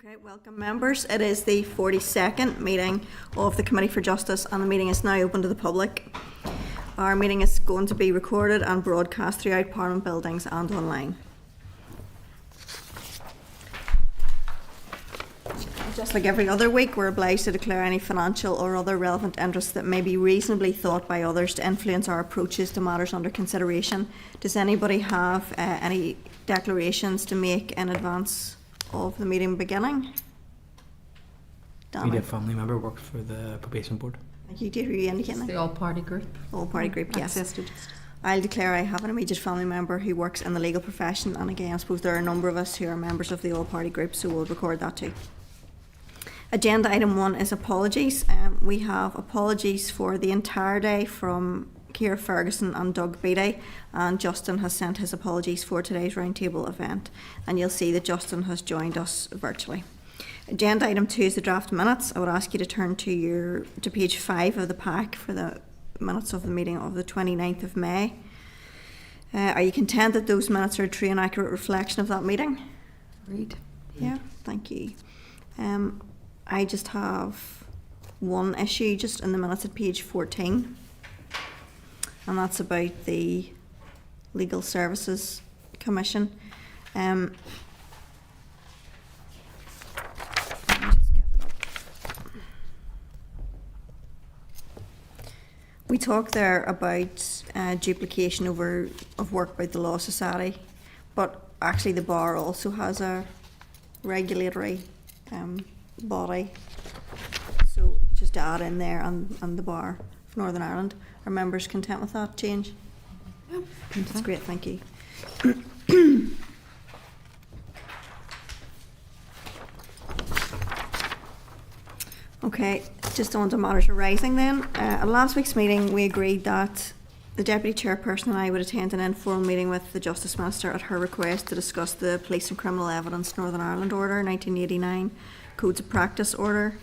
Okay, welcome members. It is the 42nd meeting of the Committee for Justice and the meeting is now open to the public. Our meeting is going to be recorded and broadcast throughout Parliament buildings and online. Just like every other week, we're obliged to declare any financial or other relevant interests that may be reasonably thought by others to influence our approaches to matters under consideration. Does anybody have any declarations to make in advance of the meeting beginning? We did a family member works for the probation board. You did, were you indicating? The all-party group. All-party group, yes. Access to justice. I'll declare I have an immediate family member who works in the legal profession, and again I suppose there are a number of us who are members of the all-party group, so we'll record that too. Agenda item 1 is apologies. We have apologies for the entire day from Ciara Ferguson and Doug Beattie, and Justin has sent his apologies for today's roundtable event, and you'll see that Justin has joined us virtually. Agenda item 2 is the draft minutes. I would ask you to turn to page 5 of the pack for the minutes of the meeting of the 29th of May. Are you content that those minutes are a true and accurate reflection of that meeting? Agreed. Yeah, thank you. I just have one issue just in the minutes at page 14, and that's about the Legal Services Commission. Let me just get it up. We talked there about duplication of work by the Law Society, but actually the Bar also has a regulatory body, so just add in there and the Bar of Northern Ireland. Are members content with that change? Yeah, That's great, thank you. Okay, just on to matters arising then. At last week's meeting we agreed that the Deputy Chairperson and I would attend an informal meeting with the Justice Minister at her request to discuss the Police and Criminal Evidence Northern Ireland Order 1989 Codes of Practice Order,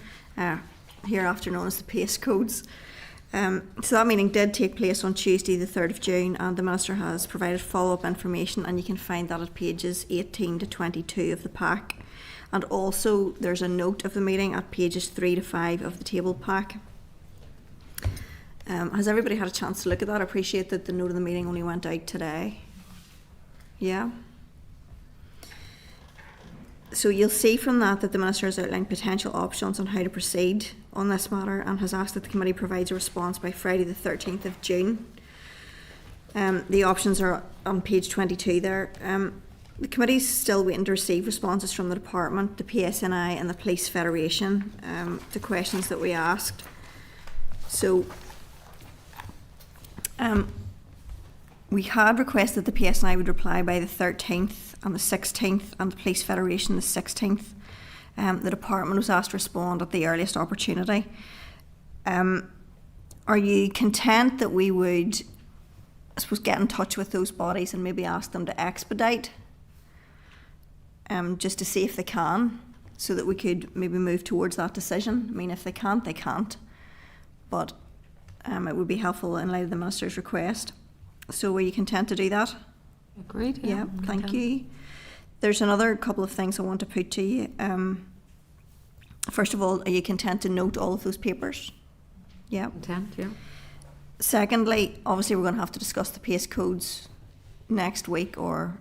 hereafter known as the PACE Codes. So that meeting did take place on Tuesday the 3rd of June, and the Minister has provided follow-up information, and you can find that at pages 18 to 22 of the pack. And also there's a note of the meeting at pages 3 to 5 of the table pack. Has everybody had a chance to look at that? I appreciate that the note of the meeting only went out today. Yeah? So you'll see from that the Minister has outlined potential options on how to proceed on this matter and has asked that the committee provides a response by Friday the 13th of June. The options are on page 22 there. The committee is still waiting to receive responses from the Department, the PSNI and the Police Federation to questions that we asked. So we had requested the PSNI would reply by the 13th and the 16th, and the Police Federation the 16th. The Department was asked to respond at the earliest opportunity. Are you content that we would, I suppose, get in touch with those bodies and maybe ask them to expedite, just to see if they can, so that we could maybe move towards that decision? I mean, if they can't, they can't. But it would be helpful in light of the Minister's request. So are you content to do that? Agreed. Yeah, thank you. There's another couple of things I want to put to you. First of all, are you content to note all of those papers? Yeah. Content, yeah. Secondly, obviously we're going to have to discuss the PACE codes next week or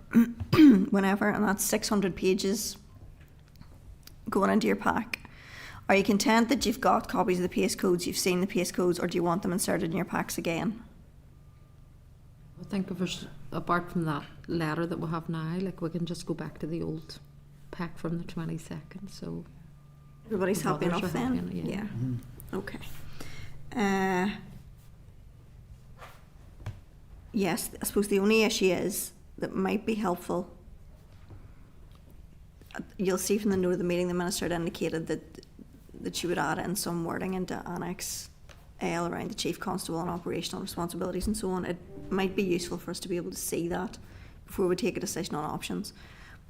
whenever, and that's 600 pages going into your pack. Are you content that you've got copies of the PACE codes, you've seen the PACE codes, or do you want them inserted in your packs again? I think if there's, apart from that letter that we have now, like we can just go back to the old pack from the 22nd, so Everybody's the happy others enough are then? happy, yeah. Okay. Yes, I suppose the only issue is that might be helpful. You'll see from the note of the meeting the Minister had indicated that she would add in some wording into Annex L around the Chief Constable and operational responsibilities and so on. It might be useful for us to be able to see that before we take a decision on options.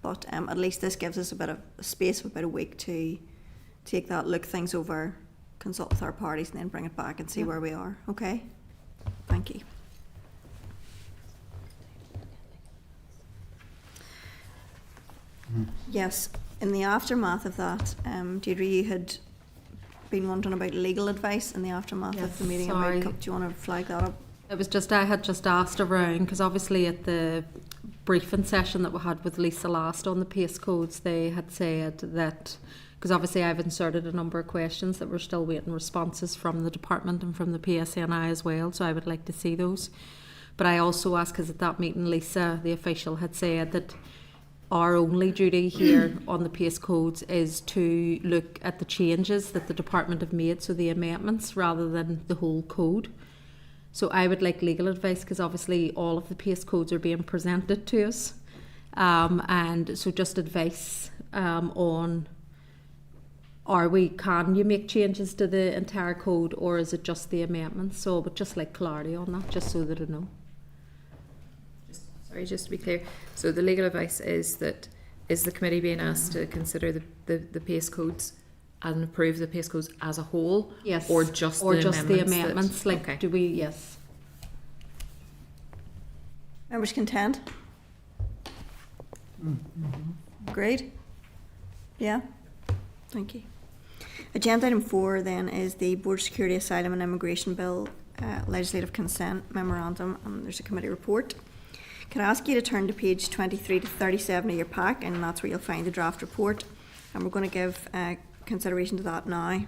But at least this gives us a bit of space of about a week to take that, look things over, consult with our parties, and then bring it back and see where we are. Okay? Thank you. Yes, In the aftermath of that, Deirdre, you had been wondering about legal advice in the aftermath of Yes, the meeting. sorry. Do you want to flag that up? It was just, I had just asked around, because obviously at the briefing session that we had with Lisa last on the PACE codes, they had said that, because obviously I've inserted a number of questions that we're still waiting responses from the department and from the PSNI as well, so I would like to see those. But I also asked, because at that meeting Lisa, the official, had said that our only duty here on the PACE codes is to look at the changes that the department have made, so the amendments, rather than the whole code. So I would like legal advice, because obviously all of the PACE codes are being presented to us. And so just advice on, can you make changes to the entire code, or is it just the amendments? So I would just like clarity on that, just so that I know. Sorry, just to be clear, so the legal advice is that, is the committee being asked to consider the PACE codes and approve the PACE codes as a whole? Yes. Or just Or the just amendments? the amendments, that, like, okay. do we, yes. Members content? Agreed? Yeah? Thank you. Agenda item 4 then is the Board of Security, Asylum and Immigration Bill Legislative Consent Memorandum, and there's a committee report. Can I ask you to turn to page 23 to 37 of your pack, and that's where you'll find the draft report, and we're going to give consideration to that now.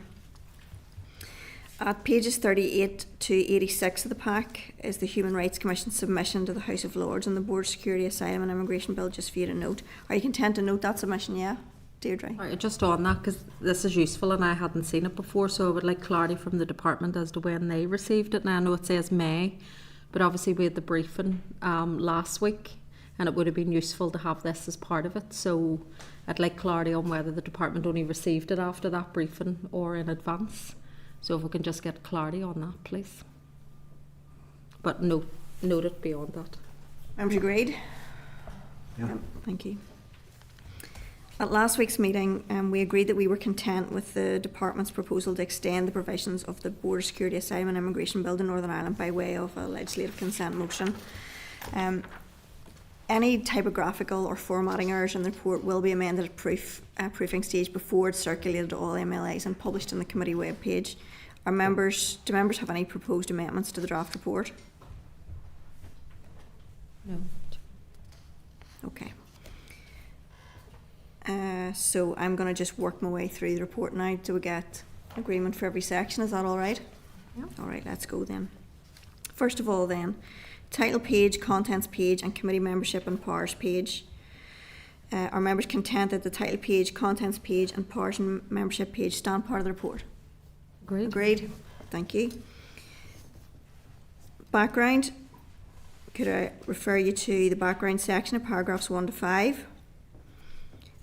At pages 38 to 86 of the pack is the Human Rights Commission submission to the House of Lords on the Board of Security, Asylum and Immigration Bill, just for you to note. Are you content to note that submission, yeah, Deirdre? Right, just on that, because this is useful and I hadn't seen it before, so I would like clarity from the department as to when they received it. Now I know it says May, but obviously we had the briefing last week, and it would have been useful to have this as part of it. So I'd like clarity on whether the department only received it after that briefing or in advance. So if we can just get clarity on that, please. But note it beyond that. Members agreed? Yeah. Thank you. At last week's meeting, we agreed that we were content with the department's proposal to extend the provisions of the Board of Security, Asylum and Immigration Bill to Northern Ireland by way of a legislative consent motion. Any typographical or formatting errors in the report will be amended at proofing stage before it's circulated to all MLAs and published on the committee webpage. Do members have any proposed amendments to the draft report? No. Okay. So I'm going to just work my way through the report now till we get agreement for every section. Is that all right? Yeah. All right, let's go then. First of all then, title page, contents page and committee membership and powers page. Are members content that the title page, contents page and powers and membership page stand part of the report? Agreed. Agreed. Thank you. Background. Could I refer you to the background section of paragraphs 1 to 5?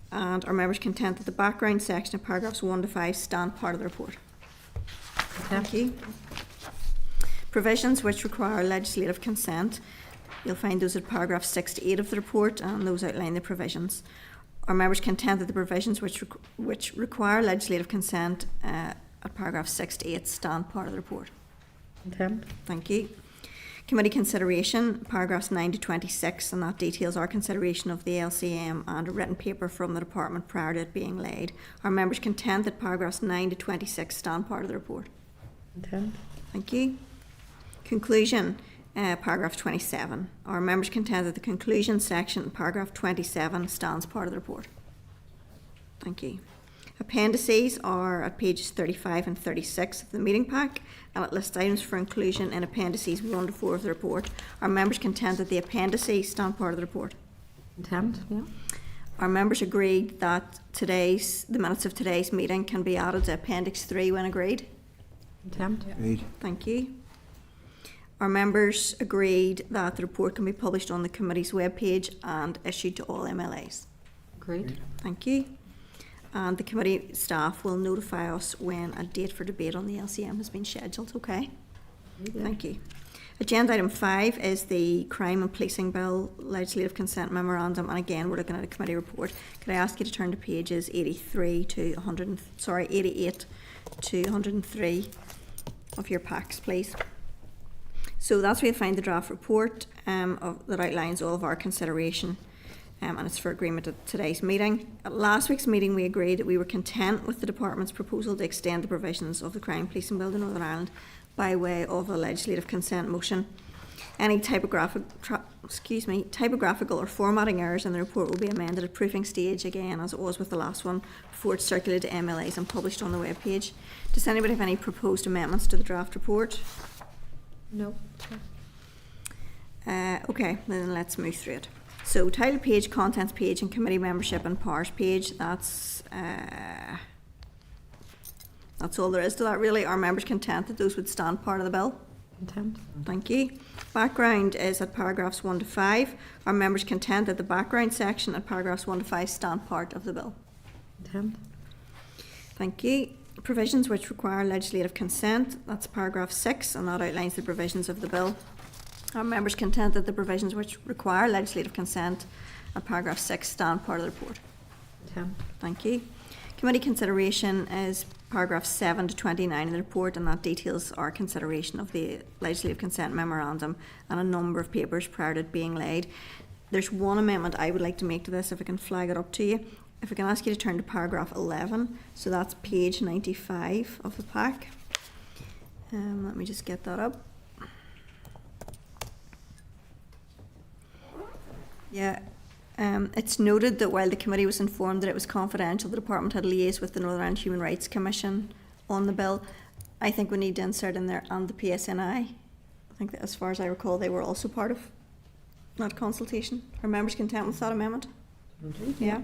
And are members content that the background section of paragraphs 1 to 5 stand part of the report? Thank you. Provisions which require legislative consent. You'll find those at paragraphs 6 to 8 of the report, and those outline the provisions. Are members content that the provisions which require legislative consent at paragraphs 6 to 8 stand part of the report? Content. Thank you. Committee consideration, paragraphs 9 to 26, and that details our consideration of the LCM and a written paper from the department prior to it being laid. Are members content that paragraphs 9 to 26 stand part of the report? Content. Thank you. Conclusion, paragraph 27. Are members content that the conclusion section, paragraph 27, stands part of the report? Thank you. Appendices are at pages 35 and 36 of the meeting pack, and it lists items for inclusion in appendices 1 to 4 of the report. Are members content that the appendices stand part of the report? Content, yeah. Are members agreed that the minutes of today's meeting can be added to appendix 3 when agreed? Content. Agreed. Thank you. Are members agreed that the report can be published on the committee's webpage and issued to all MLAs? Agreed. Thank you. And the committee staff will notify us when a date for debate on the LCM has been scheduled, okay? Yeah. Thank you. Agenda item 5 is the Crime and Policing Bill Legislative Consent Memorandum, and again we're looking at a committee report. Could I ask you to turn to pages 88 to 103 of your packs, please? So that's where you find the draft report that outlines all of our consideration. and it's for agreement at today's meeting. At last week's meeting, we agreed that we were content with the department's proposal to extend the provisions of the Crime Policing Bill to Northern Ireland by way of a legislative consent motion. Any typographical or formatting errors in the report will be amended at proofing stage again, as it was with the last one, before it's circulated to MLAs and published on the webpage. Does anybody have any proposed amendments to the draft report? No. Okay, then let's move through it. So, title page, contents page, and committee membership and powers page. That's all there is to that, really. Are members content that those would stand part of the bill? Content. Thank you. Background is at paragraphs 1 to 5. Are members content that the background section at paragraphs 1 to 5 stand part of the bill? Content. Thank you. Provisions which require legislative consent. That's paragraph 6, and that outlines the provisions of the bill. Are members content that the provisions which require legislative consent at paragraph 6 stand part of the report? Content. Thank you. Committee consideration is paragraph 7 to 29 in the report, and that details our consideration of the legislative consent memorandum and a number of papers prior to it being laid. There's one amendment I would like to make to this, if I can flag it up to you. If I can ask you to turn to paragraph 11, so that's page 95 of the pack. Let me just get that up. Yeah. It's noted that while the committee was informed that it was confidential, the department had liaised with the Northern Ireland Human Rights Commission on the bill. I think we need to insert in there, and the PSNI. I think that, as far as I recall, they were also part of that consultation. Are members content with that amendment? Yeah.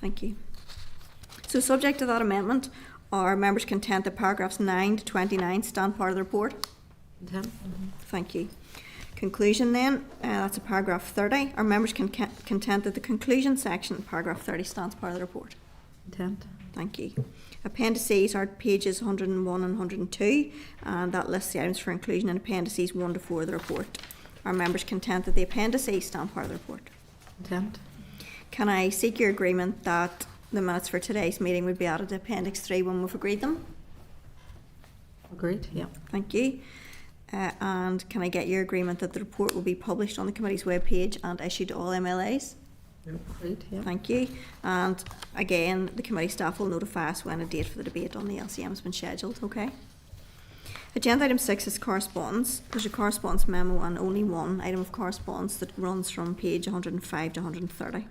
Thank you. So, subject to that amendment, are members content that paragraphs 9 to 29 stand part of the report? Content. Thank you. Conclusion then, that's a paragraph 30. Are members content that the conclusion section, paragraph 30, stands part of the report? Content. Thank you. Appendices are pages 101 and 102, and that lists the items for inclusion in appendices 1 to 4 of the report. Are members content that the appendices stand part of the report? Content. Can I seek your agreement that the minutes for today's meeting would be added to appendix 3 when we've agreed them? Agreed. Yeah. Thank you. And can I get your agreement that the report will be published on the committee's webpage and issued to all MLAs? Agreed. Yeah. Thank you. And again, the committee staff will notify us when a date for the debate on the LCM has been scheduled. Okay. Agenda item 6 is correspondence. There's a correspondence memo and only one item of correspondence that runs from page 105 to 130.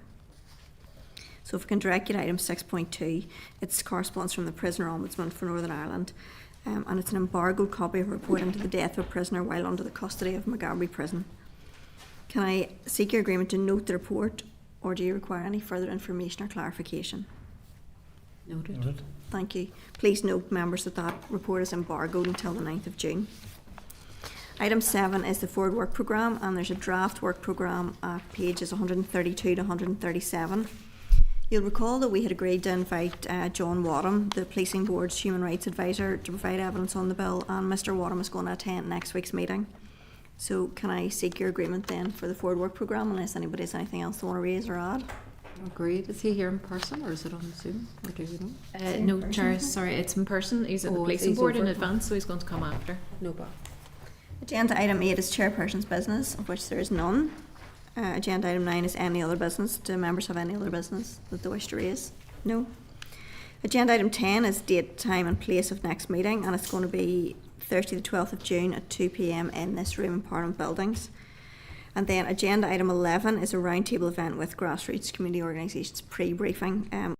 So if we can direct you to item 6.2, it's correspondence from the Prisoner Ombudsman for Northern Ireland. And it's an embargoed copy of a report into the death of a prisoner while under the custody of Maghaberry Prison. Can I seek your agreement to note the report, or do you require any further information or clarification? Noted. Thank you. Please note, members, that that report is embargoed until the 9th of June. Item 7 is the forward work programme, and there's a draft work programme at pages 132 to 137. You'll recall that we had agreed to invite John Wadham, the Policing Board's Human Rights Advisor, to provide evidence on the bill, and Mr Wadham is going to attend next week's meeting. So can I seek your agreement then for the forward work programme, unless anybody has anything else they want to raise or add? Agreed. Is he here in person or is it on Zoom? Or do we know? No, Chair, sorry, it's in person. He's at the Oh, policing he's board in over. advance, so he's going to come after. No bother. Agenda item 8 is chairperson's business, of which there is none. Agenda item 9 is any other business. Do members have any other business that they wish to raise? No. Agenda item 10 is date, time and place of next meeting, and it's going to be Thursday the 12th of June at 2 p.m. in this room in Parliament Buildings. And then agenda item 11 is a roundtable event with grassroots community organisations pre-briefing.